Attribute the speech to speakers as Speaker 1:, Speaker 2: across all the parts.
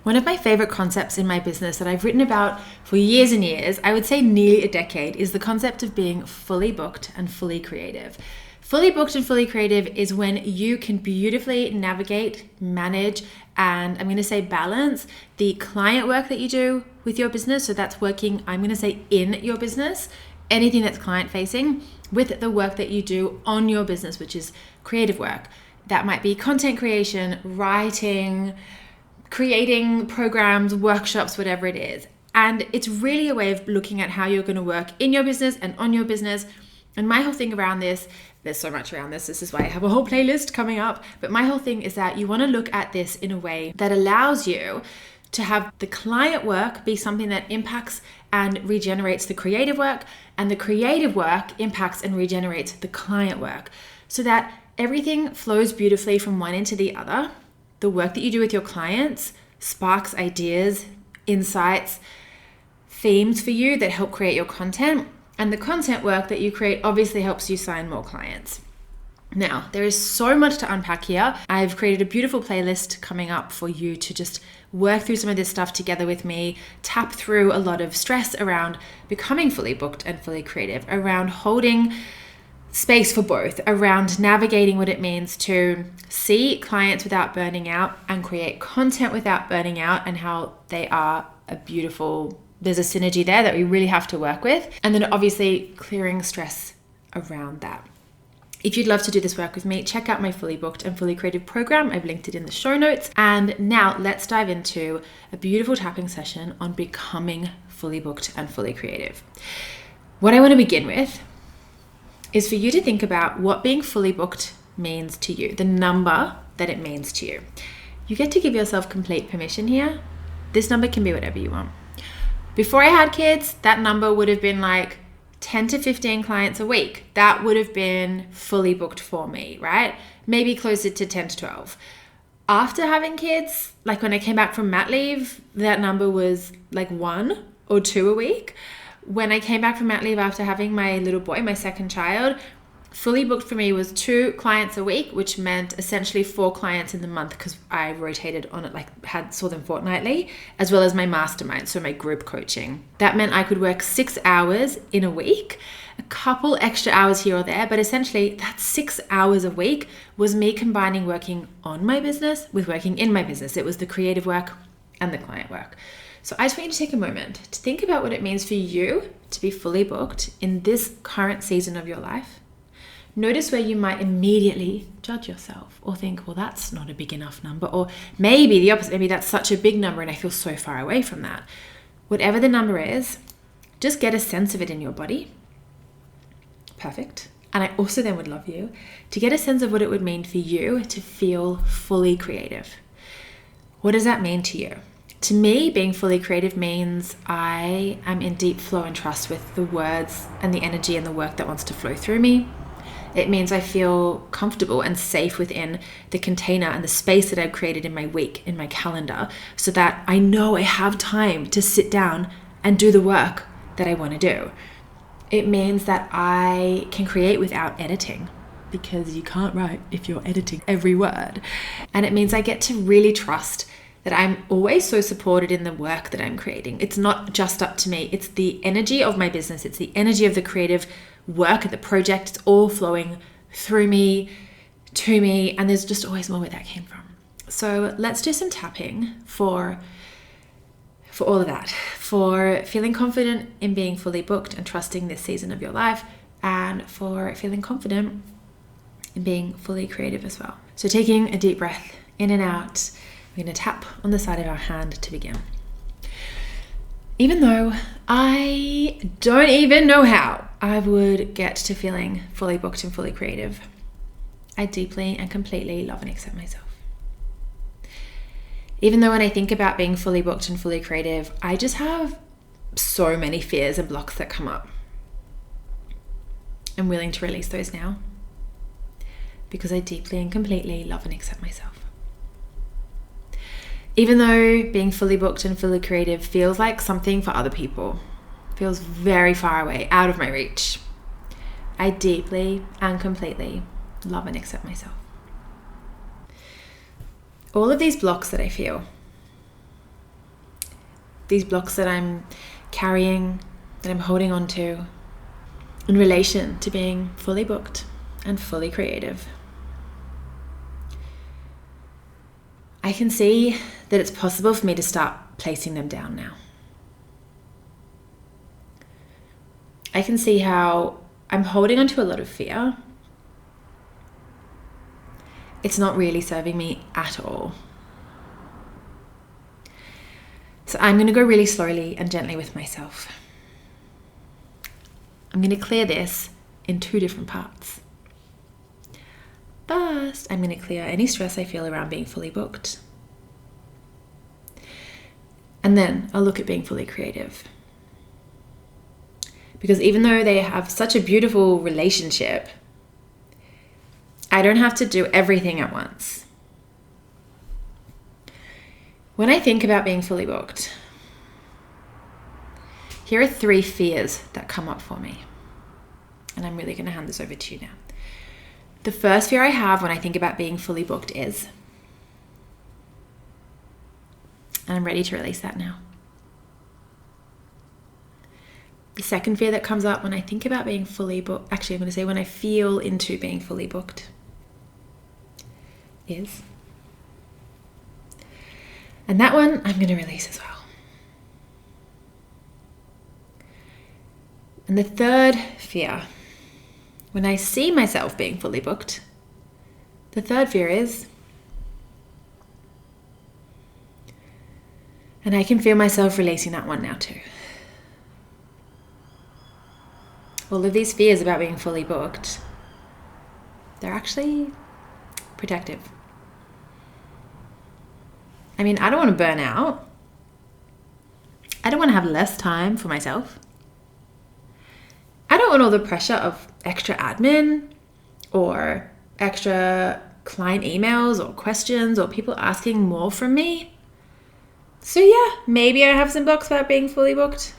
Speaker 1: One of my favorite concepts in my business that I've written about for years and years, I would say nearly a decade, is the concept of being fully booked and fully creative. Fully booked and fully creative is when you can beautifully navigate, manage, and I'm going to say balance the client work that you do with your business. So that's working, I'm going to say in your business, anything that's client facing, with the work that you do on your business, which is creative work. That might be content creation, writing, creating programs, workshops, whatever it is. And it's really a way of looking at how you're going to work in your business and on your business. And my whole thing around this, there's so much around this. This is why I have a whole playlist coming up. But my whole thing is that you want to look at this in a way that allows you to have the client work be something that impacts and regenerates the creative work, and the creative work impacts and regenerates the client work, so that everything flows beautifully from one end to the other. The work that you do with your clients sparks ideas, insights, themes for you that help create your content. And the content work that you create obviously helps you sign more clients. Now, there is so much to unpack here. I've created a beautiful playlist coming up for you to just work through some of this stuff together with me, tap through a lot of stress around becoming fully booked and fully creative, around holding space for both, around navigating what it means to see clients without burning out and create content without burning out, and how they are there's a synergy there that we really have to work with. And then obviously clearing stress around that. If you'd love to do this work with me, check out my fully booked and fully creative program. I've linked it in the show notes. And now let's dive into a beautiful tapping session on becoming fully booked and fully creative. What I want to begin with is for you to think about what being fully booked means to you, the number that it means to you. You get to give yourself complete permission here. This number can be whatever you want. Before I had kids, that number would have been like 10 to 15 clients a week. That would have been fully booked for me, right? Maybe closer to 10 to 12. After having kids, like when I came back from mat leave, that number was like 1 or 2 a week. When I came back from mat leave after having my little boy, my second child, fully booked for me was 2 clients a week, which meant essentially 4 clients in the month, because I rotated on it, saw them fortnightly, as well as my mastermind, so my group coaching. That meant I could work 6 hours in a week, a couple extra hours here or there, but essentially that 6 hours a week was me combining working on my business with working in my business. It was the creative work and the client work. So I just want you to take a moment to think about what it means for you to be fully booked in this current season of your life. Notice where you might immediately judge yourself or think, well, that's not a big enough number. Or maybe the opposite, maybe that's such a big number and I feel so far away from that. Whatever the number is, just get a sense of it in your body. Perfect. And I also then would love you to get a sense of what it would mean for you to feel fully creative. What does that mean to you? To me, being fully creative means I am in deep flow and trust with the words and the energy and the work that wants to flow through me. It means I feel comfortable and safe within the container and the space that I've created in my week, in my calendar, so that I know I have time to sit down and do the work that I want to do. It means that I can create without editing, because you can't write if you're editing every word. And it means I get to really trust that I'm always so supported in the work that I'm creating. It's not just up to me. It's the energy of my business. It's the energy of the creative work and the project. It's all flowing through me, to me, and there's just always more where that came from. So let's do some tapping for all of that, for feeling confident in being fully booked and trusting this season of your life, and for feeling confident in being fully creative as well. So taking a deep breath in and out, we're going to tap on the side of our hand to begin. Even though I don't even know how I would get to feeling fully booked and fully creative, I deeply and completely love and accept myself. Even though when I think about being fully booked and fully creative, I just have so many fears and blocks that come up. I'm willing to release those now, because I deeply and completely love and accept myself. Even though being fully booked and fully creative feels like something for other people, feels very far away, out of my reach, I deeply and completely love and accept myself. All of these blocks that I feel, these blocks that I'm carrying, that I'm holding on to in relation to being fully booked and fully creative. I can see that it's possible for me to start placing them down now. I can see how I'm holding on to a lot of fear. It's not really serving me at all. So I'm going to go really slowly and gently with myself. I'm going to clear this in 2 different parts. First, I'm going to clear any stress I feel around being fully booked. And then I'll look at being fully creative. Because even though they have such a beautiful relationship, I don't have to do everything at once. When I think about being fully booked, here are 3 fears that come up for me. And I'm really going to hand this over to you now. The first fear I have when I think about being fully booked is, and I'm ready to release that now. The second fear that comes up when I think about being fully booked, actually I'm going to say when I feel into being fully booked, is, and that one I'm going to release as well. And the third fear, when I see myself being fully booked, the third fear is, and I can feel myself releasing that one now too. All of these fears about being fully booked, they're actually protective. I mean, I don't want to burn out. I don't want to have less time for myself. I don't want all the pressure of extra admin or extra client emails or questions or people asking more from me. So yeah, maybe I have some blocks about being fully booked.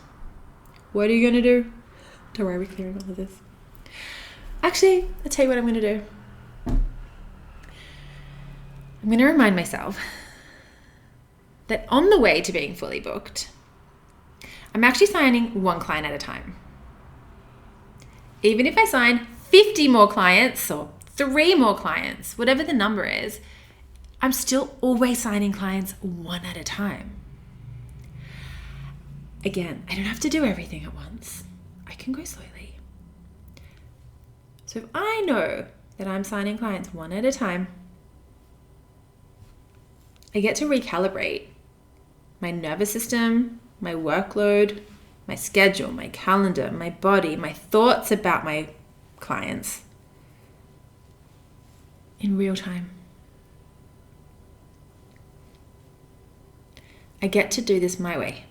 Speaker 1: What are you going to do? Don't worry, we're clearing all of this. Actually, I'll tell you what I'm going to do. I'm going to remind myself that on the way to being fully booked, I'm actually signing 1 client at a time. Even if I sign 50 more clients or 3 more clients, whatever the number is, I'm still always signing clients 1 at a time. Again, I don't have to do everything at once. I can go slowly. So if I know that I'm signing clients 1 at a time, I get to recalibrate my nervous system, my workload, my schedule, my calendar, my body, my thoughts about my clients in real time. I get to do this my way.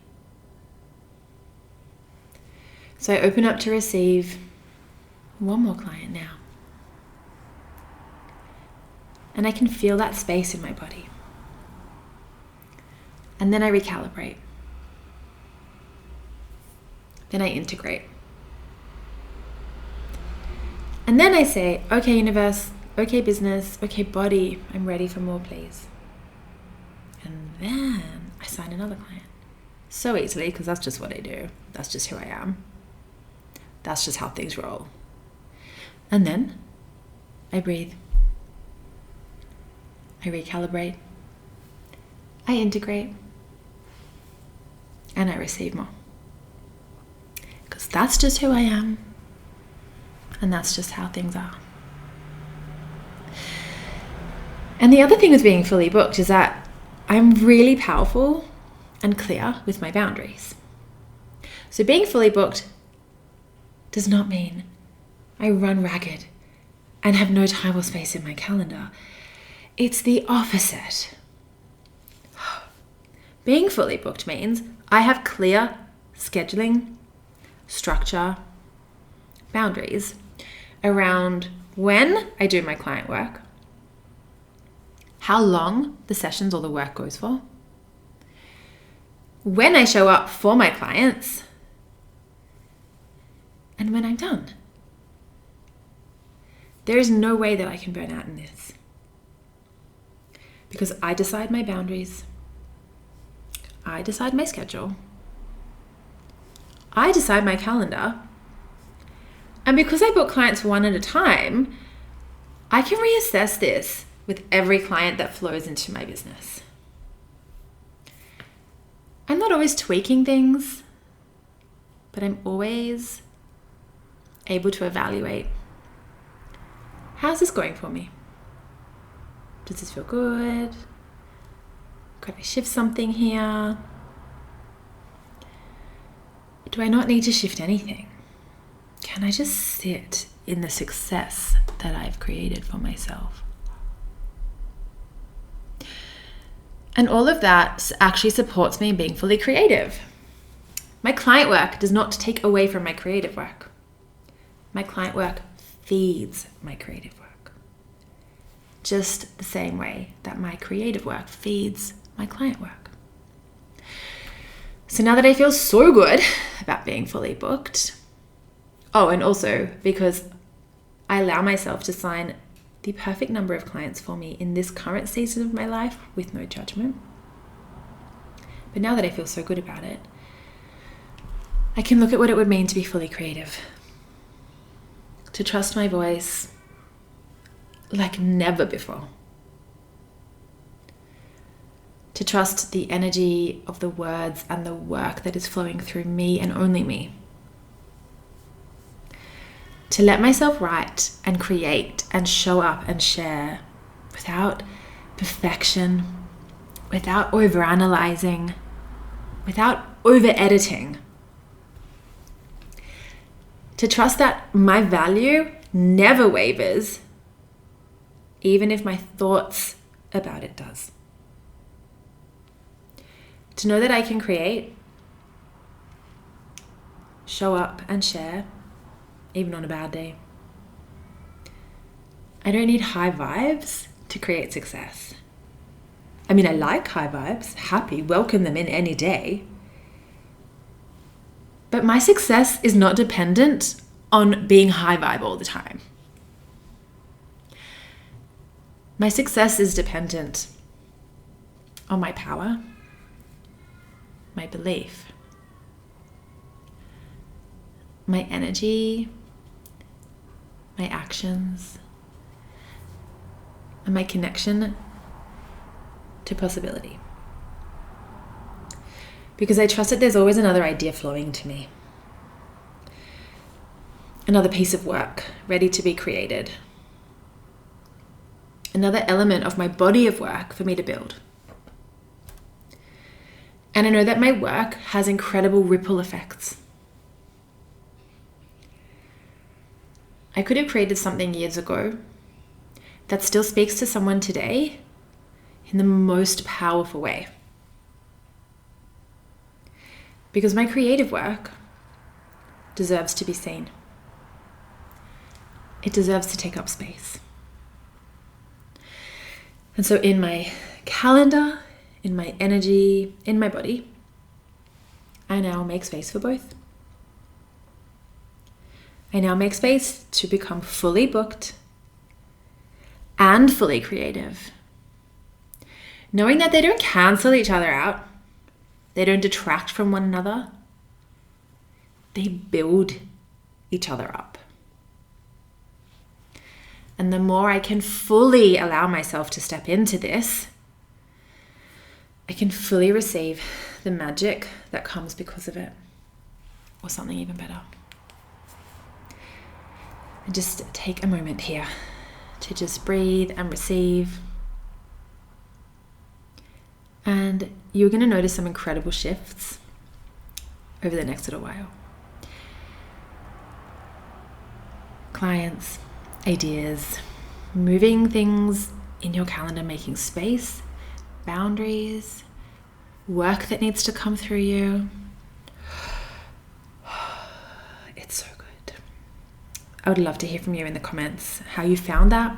Speaker 1: So I open up to receive 1 more client now. And I can feel that space in my body. And then I recalibrate. Then I integrate. And then I say, okay, universe, okay, business, okay, body, I'm ready for more, please. And then I sign another client. So easily, because that's just what I do. That's just who I am. That's just how things roll. And then I breathe. I recalibrate. I integrate. And I receive more. Because that's just who I am. And that's just how things are. And the other thing with being fully booked is that I'm really powerful and clear with my boundaries. So being fully booked does not mean I run ragged and have no time or space in my calendar. It's the opposite. Being fully booked means I have clear scheduling, structure, boundaries around when I do my client work, how long the sessions or the work goes for, when I show up for my clients, and when I'm done. There is no way that I can burn out in this. Because I decide my boundaries, I decide my schedule, I decide my calendar. And because I book clients one at a time, I can reassess this with every client that flows into my business. I'm not always tweaking things, but I'm always able to evaluate, how's this going for me? Does this feel good? Could I shift something here? Do I not need to shift anything? Can I just sit in the success that I've created for myself? And all of that actually supports me in being fully creative. My client work does not take away from my creative work. My client work feeds my creative work. Just the same way that my creative work feeds my client work. So now that I feel so good about being fully booked, and also because I allow myself to sign the perfect number of clients for me in this current season of my life with no judgment. But now that I feel so good about it, I can look at what it would mean to be fully creative, to trust my voice like never before, to trust the energy of the words and the work that is flowing through me and only me, to let myself write and create and show up and share without perfection, without overanalyzing, without over-editing. To trust that my value never wavers, even if my thoughts about it does. To know that I can create, show up and share, even on a bad day. I don't need high vibes to create success. I mean, I like high vibes, happy, welcome them in any day. But my success is not dependent on being high vibe all the time. My success is dependent on my power, my belief, my energy, my actions, and my connection to possibility. Because I trust that there's always another idea flowing to me, another piece of work ready to be created, another element of my body of work for me to build. And I know that my work has incredible ripple effects. I could have created something years ago that still speaks to someone today in the most powerful way. Because my creative work deserves to be seen. It deserves to take up space. And so in my calendar, in my energy, in my body, I now make space for both. I now make space to become fully booked and fully creative, knowing that they don't cancel each other out. They don't detract from one another. They build each other up. And the more I can fully allow myself to step into this, I can fully receive the magic that comes because of it, or something even better. And just take a moment here to just breathe and receive. And you're going to notice some incredible shifts over the next little while. Clients, ideas, moving things in your calendar, making space, boundaries, work that needs to come through you. It's so good. I would love to hear from you in the comments how you found that.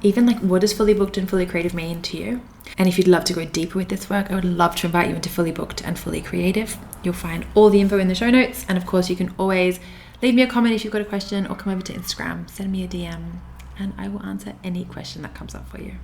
Speaker 1: Even like, what does fully booked and fully creative mean to you? And if you'd love to go deeper with this work, I would love to invite you into Fully Booked and Fully Creative. You'll find all the info in the show notes. And of course, you can always leave me a comment if you've got a question, or come over to Instagram, send me a DM, and I will answer any question that comes up for you.